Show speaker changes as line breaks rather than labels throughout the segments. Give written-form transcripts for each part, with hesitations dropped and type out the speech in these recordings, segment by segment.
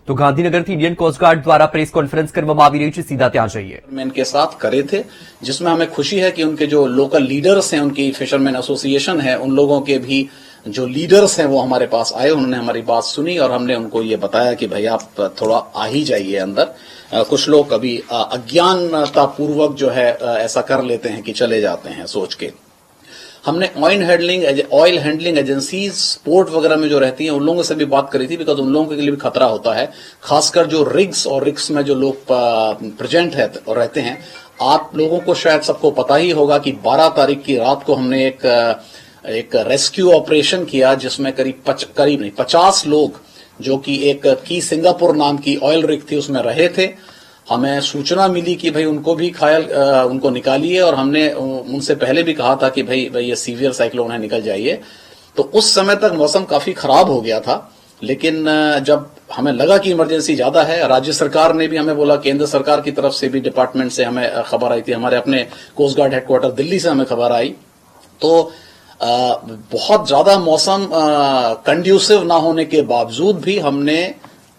તો ગાંધીનગરથી Indian coast guard દ્વારા પ્રેસ કોન્ફરન્સ કરવામાં આવી રહી છે, સીધા ત્યાં જઈએ।
मैन के साथ करे थे, जिसमें हमें खुशी है कि उनके जो लोकल लीडर्स हैं, उनकी फिशरमैन एसोसिएशन है, उन लोगों के भी जो लीडर्स हैं वो हमारे पास आए, उन्होंने हमारी बात सुनी और हमने उनको ये बताया कि भाई आप थोड़ा आ ही जाइए अंदर। कुछ लोग कभी अज्ञानता पूर्वक जो है ऐसा कर लेते हैं कि चले जाते हैं सोच के। हमने ऑयल हैंडलिंग एजेंसीज पोर्ट वगैरह में जो रहती हैं उन लोगों से भी बात करी थी, बिकॉज उन लोगों के लिए भी खतरा होता है, खासकर जो रिग्स में जो लोग प्रेजेंट है और रहते हैं। आप लोगों को शायद सबको पता ही होगा कि 12 तारीख की रात को हमने एक रेस्क्यू ऑपरेशन किया, जिसमें करीब नहीं 50 लोग जो कि एक की सिंगापुर नाम की ऑयल रिग थी उसमें रहे थे। हमें सूचना मिली कि भाई उनको भी उनको निकालिए, और हमने उनसे पहले भी कहा था कि भाई ये सीवियर साइक्लोन है, निकल जाइए। तो उस समय तक मौसम काफी खराब हो गया था, लेकिन जब हमें लगा कि इमरजेंसी ज्यादा है, राज्य सरकार ने भी हमें बोला, केंद्र सरकार की तरफ से भी डिपार्टमेंट से हमें खबर आई थी, हमारे अपने कोस्ट गार्ड हेडक्वार्टर दिल्ली से हमें खबर आई। तो बहुत ज्यादा मौसम कंड्यूसिव ना होने के बावजूद भी हमने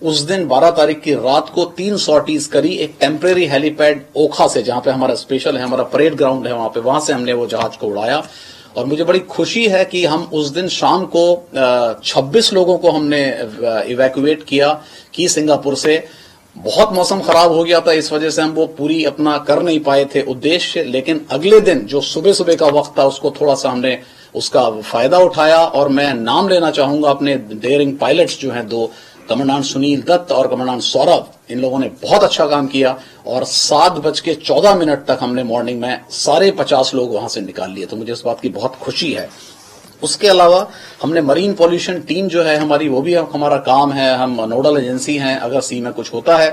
उस दिन 12 तारीख की रात को 3 सॉर्टीज करी। एक टेम्परेरी हेलीपैड ओखा से, जहां पे हमारा स्पेशल है, हमारा परेड ग्राउंड है वहां से हमने वो जहाज को उड़ाया। और मुझे बड़ी खुशी है कि हम उस दिन शाम को 26 लोगों को हमने इवैक्यूएट किया की सिंगापुर से। बहुत मौसम खराब हो गया था, इस वजह से हम वो पूरी अपना कर नहीं पाए थे उद्देश्य, लेकिन अगले दिन जो सुबह का वक्त था उसको थोड़ा सा हमने उसका फायदा उठाया। और मैं नाम लेना चाहूंगा अपने डेयरिंग पायलट्स जो हैं, 2 कमांडेंट सुनील दत्त और कमांडेंट सौरभ, इन लोगों ने बहुत अच्छा काम किया और 7:14 तक हमने मॉर्निंग में सारे 50 लोग वहां से निकाल लिए। तो मुझे इस बात की बहुत खुशी है। उसके अलावा हमने मरीन पॉल्यूशन टीम जो है हमारी, वो भी हमारा काम है, हम नोडल एजेंसी हैं। अगर सी में कुछ होता है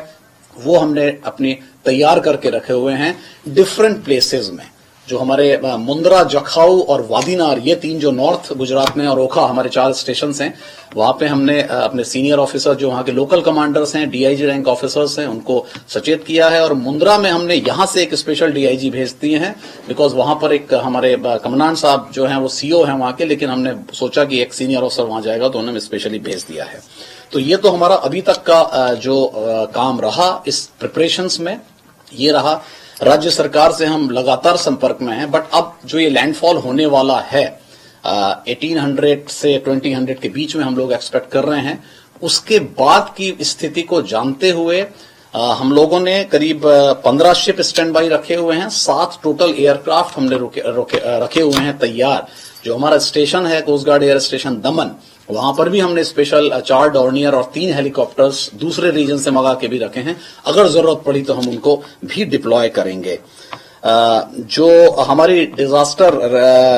वो हमने अपनी तैयार करके रखे हुए हैं डिफरेंट प्लेसेस में, जो हमारे मुंद्रा, जखाऊ और वादीनार, ये 3 जो नॉर्थ गुजरात में, और ओखा, हमारे 4 स्टेशन हैं। वहां पे हमने अपने सीनियर ऑफिसर जो वहां के लोकल कमांडर्स हैं, डीआईजी रैंक ऑफिसर्स हैं, उनको सचेत किया है। और मुंद्रा में हमने यहां से एक स्पेशल डीआईजी भेज दिए हैं, बिकॉज वहां पर एक हमारे कमांडेंट साहब जो हैं वो सीओ हैं वहां के, लेकिन हमने सोचा कि एक सीनियर ऑफिसर वहां जाएगा तो उन्होंने स्पेशली भेज दिया है। तो ये तो हमारा अभी तक का जो काम रहा इस प्रिपरेशंस में, ये रहा। राज्य सरकार से हम लगातार संपर्क में हैं, बट अब जो ये लैंडफॉल होने वाला है 1800 से 2000 के बीच में हम लोग एक्सपेक्ट कर रहे हैं। उसके बाद की स्थिति को जानते हुए हम लोगों ने करीब 15 शिप स्टैंड बाई रखे हुए हैं, 7 टोटल एयरक्राफ्ट हमने रखे हुए हैं तैयार। जो हमारा स्टेशन है कोस्ट गार्ड एयर स्टेशन दमन, वहां पर भी हमने स्पेशल 4 डॉर्नियर और 3 हेलीकॉप्टर्स दूसरे रीजन से मंगा के भी रखे हैं। अगर जरूरत पड़ी तो हम उनको भी डिप्लॉय करेंगे। जो हमारी डिजास्टर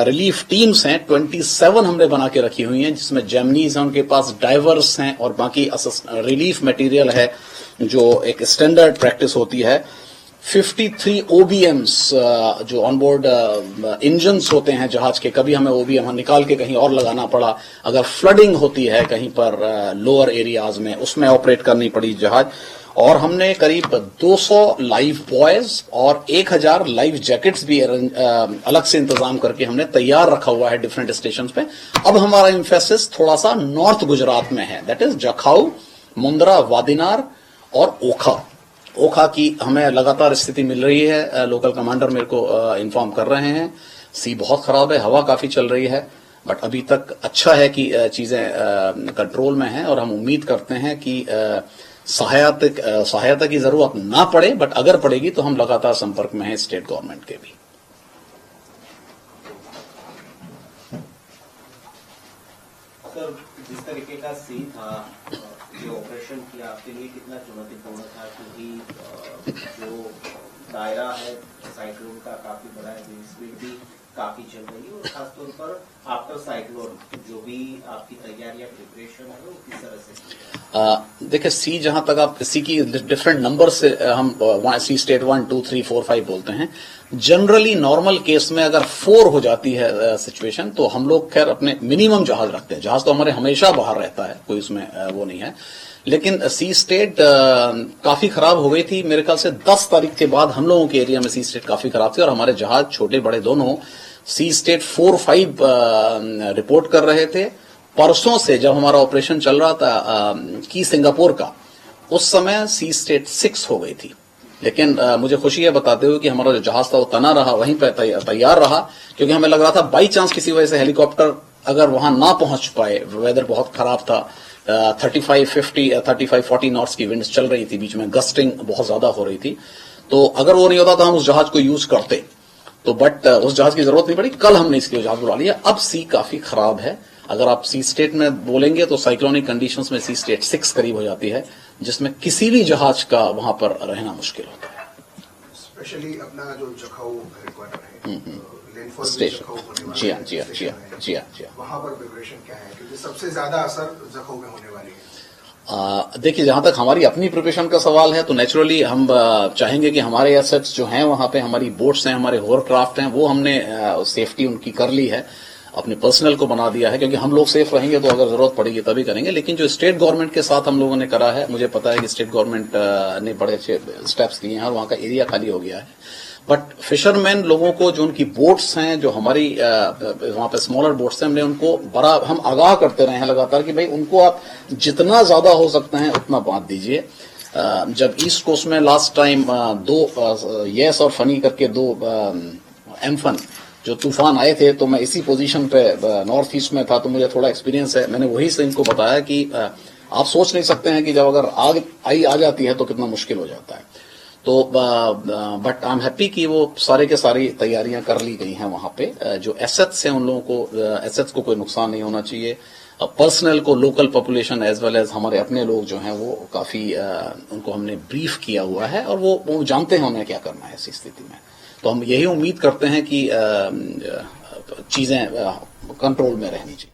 रिलीफ टीम्स हैं 27 हमने बना के रखी हुई हैं, जिसमें जेमनीज हैं, उनके पास डाइवर्स हैं और बाकी रिलीफ मटेरियल है जो एक स्टैंडर्ड प्रैक्टिस होती है। 53 OBMs जो ऑनबोर्ड इंजन्स होते हैं जहाज के, कभी हमें OBM निकाल के कहीं और लगाना पड़ा, अगर फ्लडिंग होती है कहीं पर लोअर एरियाज में, उसमें ऑपरेट करनी पड़ी जहाज। और हमने करीब 200 लाइफ बॉयज और 1000 लाइफ जैकेट्स भी अलग से इंतजाम करके हमने तैयार रखा हुआ है डिफरेंट स्टेशन पे। अब हमारा एम्फेसिस थोड़ा सा नॉर्थ गुजरात में है, दैट इज जखाऊ, मुंद्रा, वादीनार और ओखा की हमें लगातार स्थिति मिल रही है। लोकल कमांडर मेरे को इन्फॉर्म कर रहे हैं, सी बहुत खराब है, हवा काफी चल रही है, बट अभी तक अच्छा है कि चीजें कंट्रोल में हैं। और हम उम्मीद करते हैं कि सहायता की जरूरत ना पड़े, बट अगर पड़ेगी तो हम लगातार संपर्क में हैं स्टेट गवर्नमेंट के भी।
सर, जिस तरीके का सीन था, जो ऑपरेशन किया, आपके लिए कितना चुनौतीपूर्ण था? क्योंकि जो दायरा है साइक्लोन का काफी बड़ा है, स्पीड भी काफी चल रही है, और खासतौर पर आफ्टर साइक्लोन जो भी आपकी तैयारी या प्रिपरेशन है वो किस तरह से?
देखिए, सी जहां तक आप सी की डिफरेंट नंबर से हम सी स्टेट 1, 2, 3, 4, 5 बोलते हैं। जनरली नॉर्मल केस में अगर 4 हो जाती है सिचुएशन, तो हम लोग खैर अपने मिनिमम जहाज रखते हैं। जहाज तो हमारे हमेशा बाहर रहता है, कोई उसमें वो नहीं है। लेकिन सी स्टेट काफी खराब हो गई थी। मेरे ख्याल से 10 तारीख के बाद हम लोगों के एरिया में सी स्टेट काफी खराब थी, और हमारे जहाज छोटे बड़े दोनों सी स्टेट 4, 5 रिपोर्ट कर रहे थे। परसों से जब हमारा ऑपरेशन चल रहा था की सिंगापुर का, उस समय सी स्टेट 6 हो गई थी, लेकिन मुझे खुशी है बताते हुए कि हमारा जो जहाज था वो तना रहा, वहीं पर तैयार रहा, क्योंकि हमें लग रहा था बाई चांस किसी वजह से हेलीकॉप्टर अगर वहां ना पहुंच पाए, वेदर बहुत खराब था, 35-40 नॉट्स की विंड्स चल रही थी, बीच में गस्टिंग बहुत ज्यादा हो रही थी, तो अगर वो नहीं होता तो हम उस जहाज को यूज करते, तो बट उस जहाज की जरूरत नहीं पड़ी। कल हमने इसलिए जहाज बुला लिया। अब सी काफी खराब है, अगर आप सी स्टेट में बोलेंगे तो साइक्लोनिक कंडीशंस में सी स्टेट 6 करीब हो जाती है, जिसमें किसी भी जहाज का वहां पर रहना मुश्किल होता है।
स्पेशली अपना जो जखाऊ हेडक्वार्टर है, लैंडफॉल
स्टेशन,
जखाऊ होने वाला
जी हाँ,
है,
जी हाँ, जी
स्टेशन
हाँ,
है।
जी हाँ, जी हाँ।
वहां पर प्रिपरेशन क्या है, क्योंकि सबसे ज्यादा असर जखाऊ में होने वाली है।
देखिए, जहां तक हमारी अपनी प्रिपरेशन का सवाल है तो नेचुरली हम चाहेंगे कि हमारे एसेट्स जो हैं वहां पे, हमारी बोट्स हैं, हमारे होवरक्राफ्ट हैं, वो हमने सेफ्टी उनकी कर ली है, अपने पर्सनल को बना दिया है, क्योंकि हम लोग सेफ रहेंगे तो अगर जरूरत पड़ेगी तभी करेंगे। लेकिन जो स्टेट गवर्नमेंट के साथ हम लोगों ने करा है, मुझे पता है कि स्टेट गवर्नमेंट ने बड़े अच्छे स्टेप्स लिए हैं और वहां का एरिया खाली हो गया है। बट फिशरमैन लोगों को, जो उनकी बोट्स हैं, जो हमारी वहां पे स्मॉलर बोट्स हैं, हमने उनको बड़ा हम आगाह करते रहे हैं लगातार कि भाई उनको आप जितना ज्यादा हो सकते हैं उतना बांध दीजिए। जब ईस्ट कोस्ट में लास्ट टाइम दो येस और फनी करके दो एम्फन जो तूफान आए थे, तो मैं इसी पोजीशन पे नॉर्थ ईस्ट में था, तो मुझे थोड़ा एक्सपीरियंस है। मैंने वही से इनको बताया कि आप सोच नहीं सकते हैं कि जब अगर आग आ जाती है तो कितना मुश्किल हो जाता है। तो बट आई एम हैप्पी कि वो सारे के सारी तैयारियां कर ली गई हैं वहां पे। जो एसेट्स हैं उन लोगों को, एसेट्स को कोई नुकसान नहीं होना चाहिए। पर्सनल को, local population as well as हमारे अपने लोग जो हैं वो काफी उनको हमने ब्रीफ किया हुआ है और वो जानते हैं उन्हें क्या करना है ऐसी स्थिति में। तो हम यही उम्मीद करते हैं कि चीजें कंट्रोल में रहनी चाहिए।